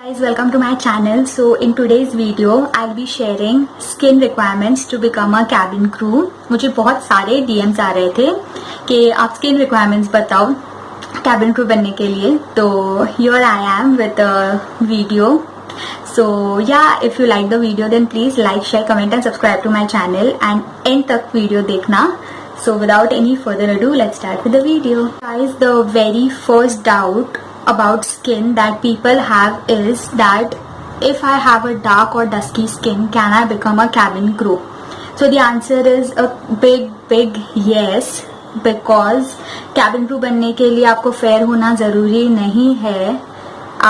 Guys, welcome to my channel. So in today's video I'll be sharing skin requirements to become a cabin crew. मुझे बहुत सारे DMs आ रहे थे कि आप skin requirements बताओ cabin crew बनने के लिए, तो here I am with a video. So yeah, if you like the video then please like, share, comment and subscribe to my channel and end तक video देखना. So without any further ado, let's start with the video. Guys, the very first doubt about skin that people have is that if I have a dark or dusky skin, can I become a cabin crew? So the answer is a big yes, because cabin crew बनने के लिए आपको fair होना ज़रूरी नहीं है.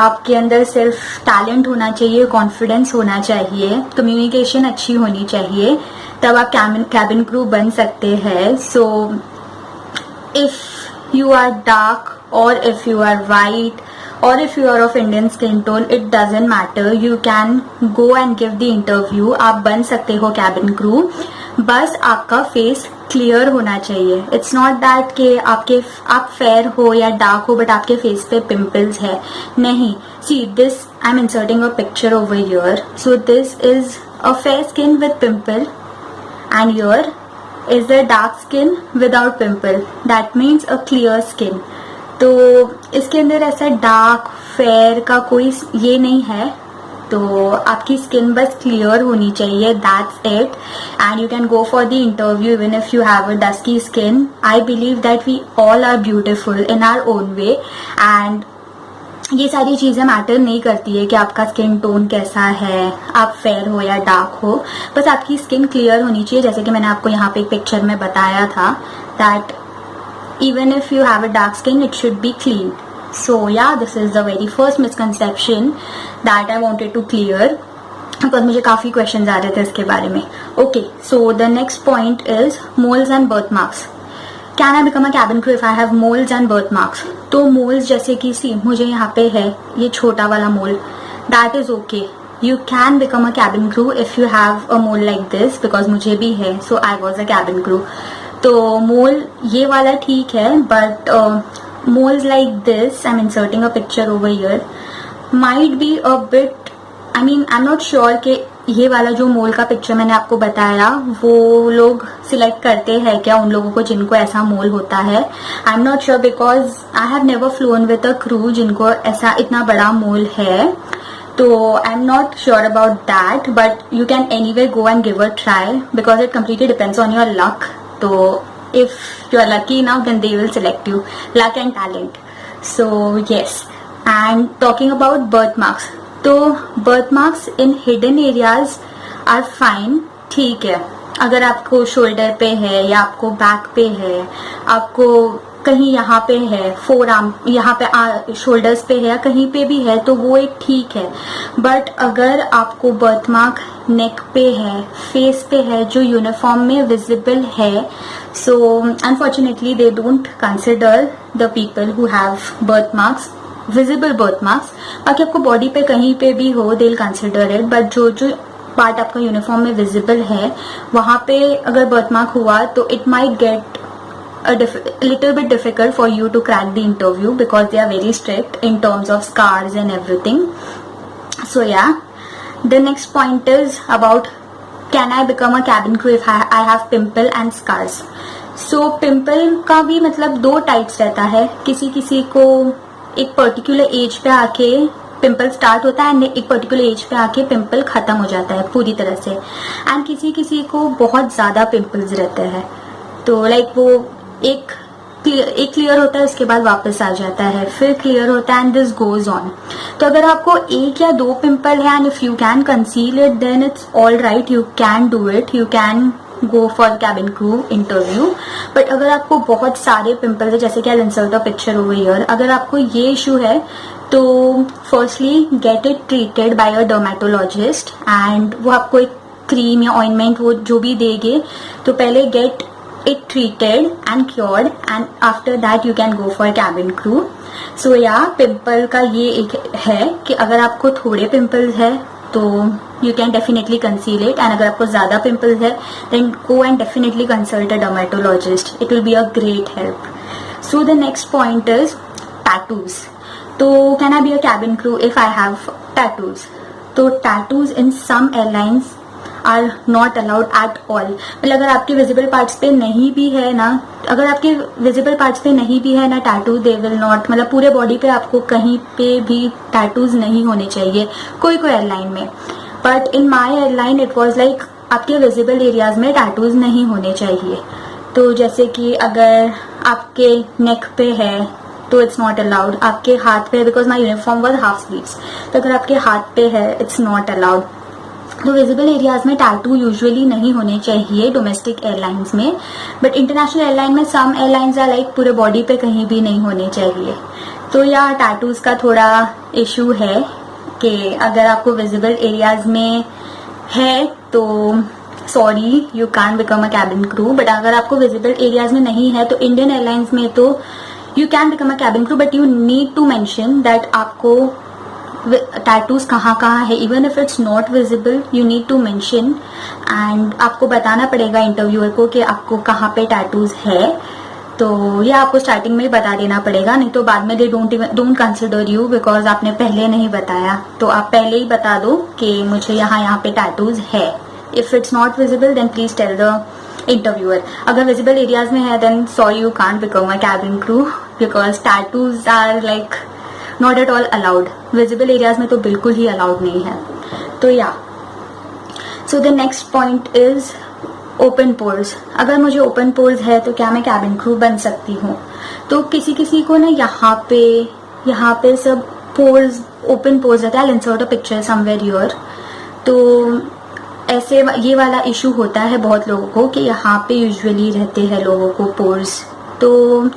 आपके अंदर सिर्फ टैलेंट होना चाहिए, कॉन्फिडेंस होना चाहिए, कम्युनिकेशन अच्छी होनी चाहिए, तब आप cabin crew बन सकते हैं. So if you are dark or if you are white or if you are of Indian skin tone, it doesn't matter. You can go and give the interview. आप बन सकते हो cabin crew, बस आपका face clear होना चाहिए. It's not that कि आप फेयर हो या डार्क हो बट आपके फेस पे पिंपल्स है. नहीं. See this, I am inserting a picture over here. So this is a fair skin with pimple and here is the dark skin without pimple. That means a clear skin. तो इसके अंदर ऐसा dark fair का कोई ये नहीं है. तो आपकी स्किन बस क्लियर होनी चाहिए. That's it. And you can go for the interview even if you have a dusky skin. I believe that we all are beautiful in our own way and ये सारी चीज़ें मैटर नहीं करती है कि आपका स्किन टोन कैसा है, आप फेयर हो या डार्क हो, बस आपकी स्किन क्लियर होनी चाहिए. जैसे कि मैंने आपको यहाँ पे एक पिक्चर में बताया था that even if you have a dark skin it should be clean. So yeah this is the very first misconception that I wanted to clear, because मुझे काफ़ी क्वेश्चन आ रहे थे इसके बारे में. Okay, so the next point is moles and birth marks. Can I become a cabin crew if I have moles and birth marks? तो moles जैसे कि सी मुझे यहाँ पे है ये छोटा वाला mole, that is okay. You can become a cabin crew if you have a mole like this, because मुझे भी है. So I was a cabin crew. तो मोल ये वाला ठीक है, but moles like this, I am inserting a picture over here, might be a bit, I mean I am not sure कि ये वाला जो मोल का पिक्चर मैंने आपको बताया वो लोग सिलेक्ट करते हैं क्या, उन लोगों को जिनको ऐसा मोल होता है. I am not sure because I have never flown with a crew जिनको ऐसा इतना बड़ा मोल है. तो I am not sure about that, but you can anyway go and give a try because it completely depends on your luck. तो if you are lucky enough then they will select you. Luck and talent. So yes. And talking about birth marks, तो birth marks in hidden areas are fine. ठीक है, अगर आपको shoulder पे है या आपको बैक पे है, आपको कहीं यहाँ पे है, फोर आर्म यहाँ पे शोल्डर्स पे है या कहीं पे भी है, तो वो एक ठीक है. बट अगर आपको बर्थ मार्क नेक पे है, फेस पे है, जो यूनिफॉर्म में विजिबल है, so unfortunately they don't consider the people who have birth marks, visible birth marks. बाकी आपको बॉडी पे कहीं पे भी हो they will consider it, but जो पार्ट आपका यूनिफॉर्म में विजिबल है वहां पे अगर बर्थ मार्क हुआ तो it might get a little bit difficult for you to crack the interview because they are very strict in terms of scars and everything. So yeah, the next point is about can I become a cabin crew if I have pimple and scars. So pimple का भी मतलब दो types रहता है. किसी किसी को एक पर्टिकुलर एज पे आके पिंपल स्टार्ट होता है एंड एक पर्टिकुलर एज पे आके पिंपल खत्म हो जाता है पूरी तरह से. एंड किसी किसी को बहुत ज्यादा पिंपल्स रहते हैं. तो लाइक वो एक क्लियर होता है, उसके बाद वापस आ जाता है, फिर क्लियर होता है एंड दिस गोज ऑन. तो अगर आपको एक या दो पिंपल है and if you can conceal it then it's all right, you can do it, you can go for cabin crew interview. But अगर आपको बहुत सारे पिंपल्स है, जैसे कि I insert a picture over here, अगर आपको ये इशू है तो firstly get it treated by a dermatologist and वो आपको एक क्रीम या ऑइंटमेंट वो जो भी देंगे, तो पहले gate it treated and cured and after that you can go for cabin crew. So yeah, pimple का ये एक है कि अगर आपको थोड़े पिंपल्स है तो you can definitely conceal it, and अगर आपको ज्यादा पिंपल्स है then go and definitely consult a dermatologist. It will be a great help. So the next point is tattoos. तो can I be a cabin crew if I have tattoos. तो tattoos in some airlines are not allowed at all. मतलब अगर आपके visible parts पे नहीं भी है ना, अगर आपके विजिबल पार्ट्स पे नहीं भी है ना टैटू, दे विल नॉट, मतलब पूरे बॉडी पे आपको कहीं पे भी टैटूज नहीं होने चाहिए कोई कोई एयरलाइन में। But in my airline it was like आपके विजिबल एरियाज में टैटूज नहीं होने चाहिए। तो जैसे कि अगर आपके नेक पे है तो इट्स नॉट अलाउड, आपके हाथ पे, because my uniform was half sleeves, तो अगर आपके हाथ पे है इट्स नॉट अलाउड। तो विजिबल एरियाज में टैटू यूजुअली नहीं होने चाहिए डोमेस्टिक एयरलाइंस में, बट इंटरनेशनल एयरलाइन में सम एयरलाइंस आर लाइक पूरे बॉडी पे कहीं भी नहीं होने चाहिए। तो या टैटूज का थोड़ा इशू है कि अगर आपको विजिबल एरियाज में है तो sorry, you can become a cabin crew. But अगर आपको विजिबल एरियाज में नहीं है तो इंडियन एयरलाइंस में तो you can become a cabin crew, but you need to mention that आपको टैटूज कहाँ कहाँ है। Even if it's not visible you need to mention, and आपको बताना पड़ेगा इंटरव्यूअर को कि आपको कहाँ पे टैटूज है। तो ये आपको स्टार्टिंग में ही बता देना पड़ेगा, नहीं तो बाद में they don't consider you because आपने पहले नहीं बताया। तो आप पहले ही बता दो कि मुझे यहाँ पे टैटूज है। If it's not visible then please tell the interviewer. अगर विजिबल एरियाज में है then sorry, you can't become a cabin crew because tattoos are like not at all allowed. Visible areas में तो बिल्कुल ही अलाउड नहीं है। तो या so the next point is open pores. अगर मुझे ओपन पोर्स है तो क्या मैं कैबिन क्रू बन सकती हूँ? तो किसी किसी को ना यहाँ पे सब पोर्स, ओपन पोर्स रहता है। I insert a picture somewhere here. तो ऐसे ये वाला इशू होता है बहुत लोगों को कि यहाँ पे यूजुअली रहते हैं लोगों को पोर्स। तो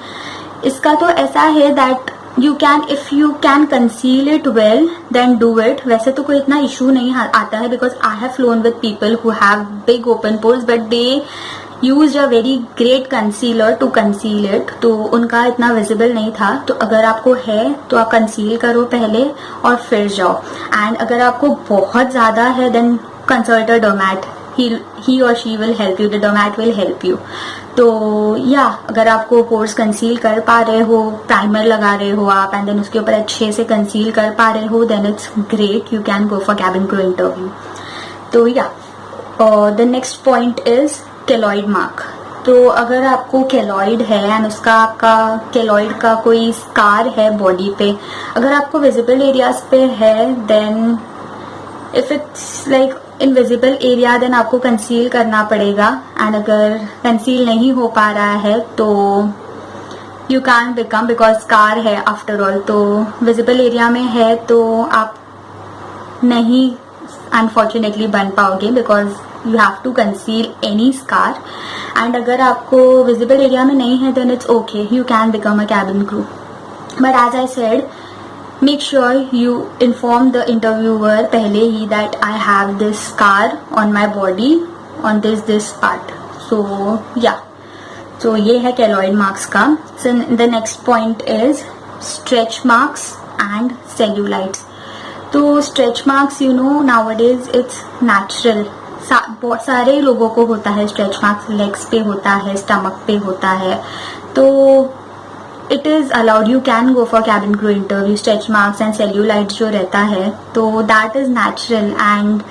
इसका तो ऐसा है that you can, if you can conceal it well then do it. वैसे तो कोई इतना इशू नहीं आता है because I have flown with people who have big open pores but they use a very great concealer to conceal it, तो उनका इतना विजिबल नहीं था। तो अगर आपको है तो आप कंसील करो पहले और फिर जाओ। एंड अगर आपको बहुत ज्यादा है then consult a dermat, he or she will help you, the dermat will help you। तो या अगर आपको पोर्स कंसील कर पा रहे हो, प्राइमर लगा रहे हो आप एंड देन उसके ऊपर अच्छे से कंसील कर पा रहे हो then it's great, you can go for cabin crew interview. तो या the next point is keloid mark. तो अगर आपको केलॉइड है एंड उसका आपका केलॉइड का कोई स्कार है बॉडी पे, अगर आपको विजिबल एरियाज पे है then if it's like invisible area then आपको कंसील करना पड़ेगा। एंड अगर कंसील नहीं हो पा रहा है तो you can become, because scar है आफ्टर ऑल। तो विजिबल एरिया में है तो आप नहीं अनफॉर्चुनेटली बन पाओगे because you have to conceal any scar. And अगर आपको विजिबल एरिया में नहीं है then it's okay, you can become a cabin crew. But as I said, make sure you inform the interviewer पहले ही that I have this scar on my body on this part। So yeah, so ये है keloid marks का। So the next point is stretch marks and cellulites। तो stretch marks you know nowadays it's natural, बहुत सारे लोगों को होता है स्ट्रेच मार्क्स, लेग्स पे होता है, स्टमक पे होता है। तो it is allowed, you can go for cabin crew interview. Stretch marks and cellulites जो रहता है तो दैट इज नेचुरल एंड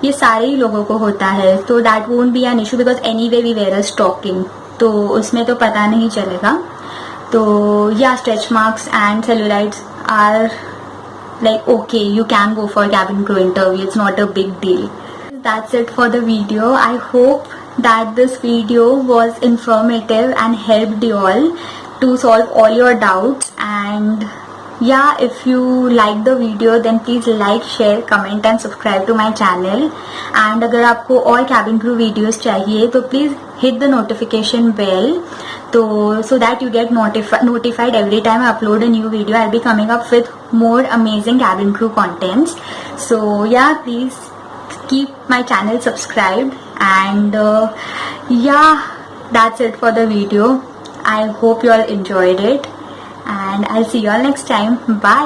ये सारे ही लोगों को होता है। तो that won't be an issue because anyway we wear a stocking, तो उसमें तो पता नहीं चलेगा। तो yeah stretch marks and cellulites are like okay, you can go for cabin crew interview, it's not a big deal। That's it for the video। I hope that this video was informative and helped you all to solve all your doubts। And yeah, if you like the video then please like, share, comment and subscribe to my channel। and अगर आपको और cabin crew videos चाहिए तो please hit the notification bell, so that you get notified every time I upload a new video। I'll be coming up with more amazing cabin crew contents। So yeah, please keep my channel subscribed। and yeah, that's it for the video। I hope you all enjoyed it and I'll see you all next time। Bye।